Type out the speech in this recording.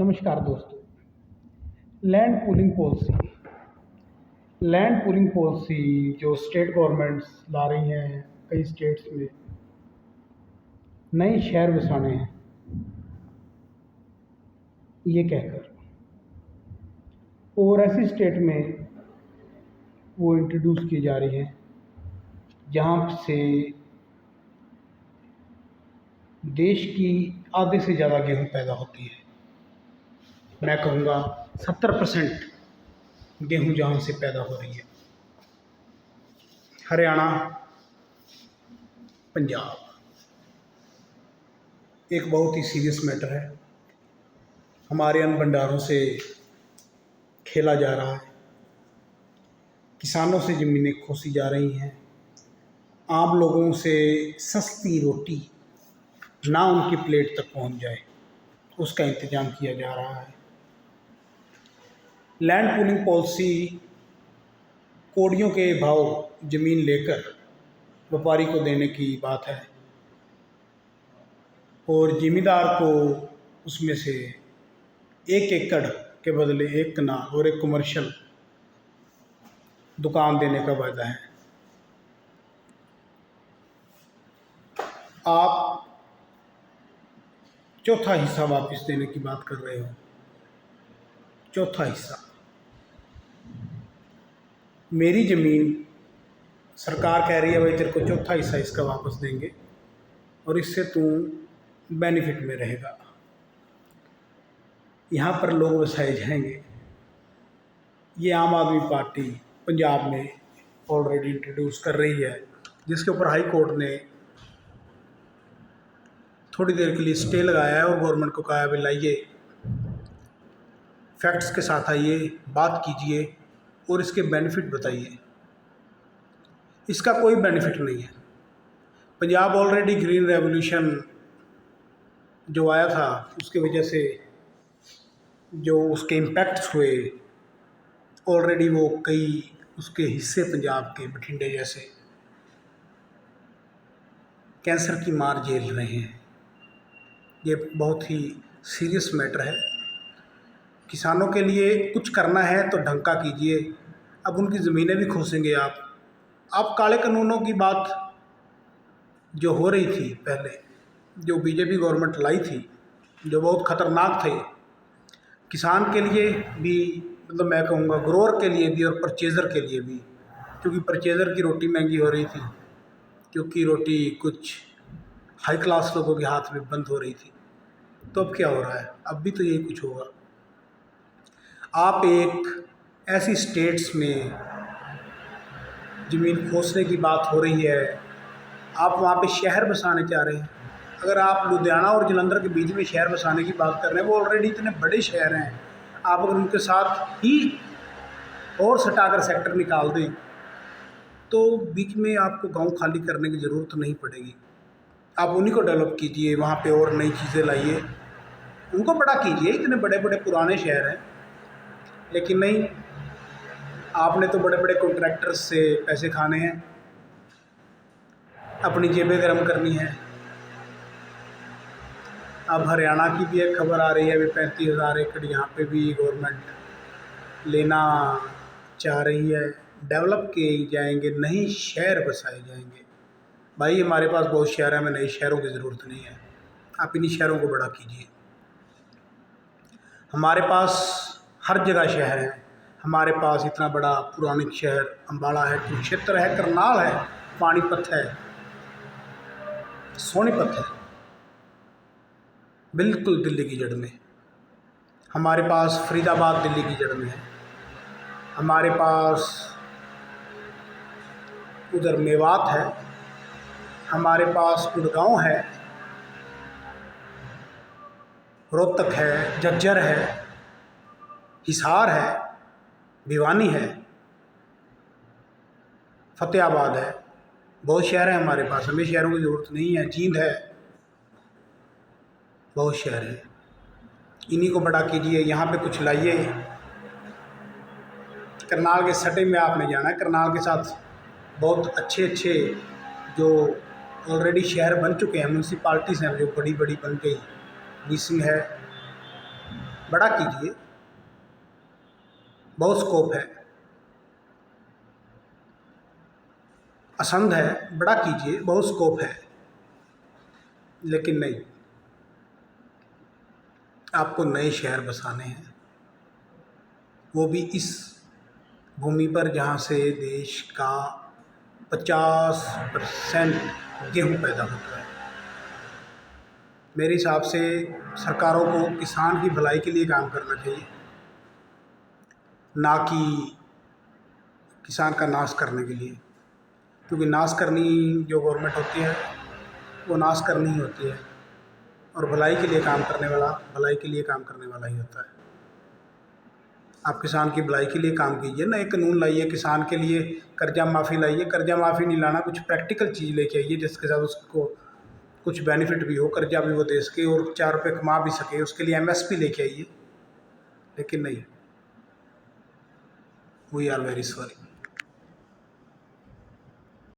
नमस्कार दोस्तों। Land pooling policy जो स्टेट गवर्नमेंट्स ला रही हैं कई स्टेट्स में नए शहर बसाने हैं ये कहकर, और ऐसी स्टेट में वो इंट्रोड्यूस की जा रही है जहाँ से देश की आधे से ज़्यादा गेहूँ पैदा होती है। मैं कहूँगा 70% गेहूँ जहाँ से पैदा हो रही है। हरियाणा, पंजाब। एक बहुत ही सीरियस मैटर है। हमारे अन्न भंडारों से खेला जा रहा है, किसानों से ज़मीनें खोसी जा रही हैं, आम लोगों से सस्ती रोटी ना उनकी प्लेट तक पहुंच जाए उसका इंतज़ाम किया जा रहा है। लैंड पूलिंग पॉलिसी कोड़ियों के भाव ज़मीन लेकर व्यापारी को देने की बात है और ज़मींदार को उसमें से 1 एकड़ के बदले 1 कनाल और एक कमर्शियल दुकान देने का वायदा है। आप चौथा हिस्सा वापस देने की बात कर रहे हो। चौथा हिस्सा मेरी ज़मीन, सरकार कह रही है भाई तेरे को चौथा हिस्सा इसका वापस देंगे और इससे तू बेनिफिट में रहेगा। यहाँ पर लोग बसाए जाएंगे। ये आम आदमी पार्टी पंजाब में ऑलरेडी इंट्रोड्यूस कर रही है, जिसके ऊपर हाई कोर्ट ने थोड़ी देर के लिए स्टे लगाया है और गवर्नमेंट को कहा है भाई लाइए, फैक्ट्स के साथ आइए, बात कीजिए और इसके बेनिफिट बताइए। इसका कोई बेनिफिट नहीं है। पंजाब ऑलरेडी ग्रीन रेवोल्यूशन जो आया था उसकी वजह से जो उसके इम्पैक्ट्स हुए ऑलरेडी वो कई उसके हिस्से पंजाब के बठिंडे जैसे कैंसर की मार झेल रहे हैं। ये बहुत ही सीरियस मैटर है। किसानों के लिए कुछ करना है तो ढंग का कीजिए। अब उनकी ज़मीनें भी खोसेंगे आप काले कानूनों की बात जो हो रही थी पहले, जो बीजेपी गवर्नमेंट लाई थी, जो बहुत ख़तरनाक थे किसान के लिए भी, मतलब मैं कहूँगा ग्रोअर के लिए भी और परचेज़र के लिए भी, क्योंकि परचेज़र की रोटी महंगी हो रही थी, क्योंकि रोटी कुछ हाई क्लास लोगों के हाथ में बंद हो रही थी। तो अब क्या हो रहा है? अब भी तो यही कुछ होगा। आप एक ऐसी स्टेट्स में ज़मीन खोसने की बात हो रही है, आप वहाँ पे शहर बसाने चाह रहे हैं। अगर आप लुधियाना और जालंधर के बीच में शहर बसाने की बात कर रहे हैं, वो ऑलरेडी इतने बड़े शहर हैं, आप अगर उनके साथ ही और सटाकर सेक्टर निकाल दें तो बीच में आपको गांव खाली करने की ज़रूरत नहीं पड़ेगी। आप उन्हीं को डेवलप कीजिए, वहाँ पे और नई चीज़ें लाइए, उनको बड़ा कीजिए। इतने बड़े बड़े पुराने शहर हैं, लेकिन नहीं, आपने तो बड़े बड़े कॉन्ट्रैक्टर्स से पैसे खाने हैं, अपनी जेबें गर्म करनी है। अब हरियाणा की भी एक खबर आ रही है, अभी 35,000 एकड़ यहाँ पे भी गवर्नमेंट लेना चाह रही है। डेवलप किए जाएंगे, नए शहर बसाए जाएंगे। भाई हमारे पास बहुत शहर है, हमें नए शहरों की ज़रूरत नहीं है। आप इन्हीं शहरों को बड़ा कीजिए। हमारे पास हर जगह शहर है। हमारे पास इतना बड़ा पुरानिक शहर अम्बाला है, कुरुक्षेत्र है, करनाल है, पानीपत है, सोनीपत है, बिल्कुल दिल्ली की जड़ में। हमारे पास फरीदाबाद दिल्ली की जड़ में है। हमारे पास उधर मेवात है, हमारे पास गुड़गांव है, रोहतक है, झज्जर है, हिसार है, भिवानी है, फतेहाबाद है। बहुत शहर हैं हमारे पास, हमें शहरों की ज़रूरत नहीं है। जींद है, बहुत शहर हैं, इन्हीं को बड़ा कीजिए, यहाँ पे कुछ लाइए। करनाल के सटे में आपने जाना है। करनाल के साथ बहुत अच्छे अच्छे जो ऑलरेडी शहर बन चुके हैं, म्यूनसिपाल्टीज़ हैं जो बड़ी बड़ी बन गई। लीसिंग है, बड़ा कीजिए, बहुत स्कोप है। असंध है, बड़ा कीजिए, बहुत स्कोप है। लेकिन नहीं, आपको नए शहर बसाने हैं, वो भी इस भूमि पर जहाँ से देश का 50% गेहूँ पैदा होता है। मेरे हिसाब से सरकारों को किसान की भलाई के लिए काम करना चाहिए, ना कि किसान का नाश करने के लिए। क्योंकि नाश करनी जो गवर्नमेंट होती है वो नाश करनी ही होती है, और भलाई के लिए काम करने वाला भलाई के लिए काम करने वाला ही होता है। आप किसान की भलाई के लिए काम कीजिए, नए कानून लाइए किसान के लिए, कर्जा माफ़ी लाइए। कर्जा माफ़ी नहीं लाना, कुछ प्रैक्टिकल चीज़ लेके आइए जिसके साथ उसको कुछ बेनिफिट भी हो, कर्जा भी वो दे सके और 4 रुपये कमा भी सके, उसके लिए एमएसपी लेके आइए। लेकिन नहीं, वी आर वेरी सॉरी।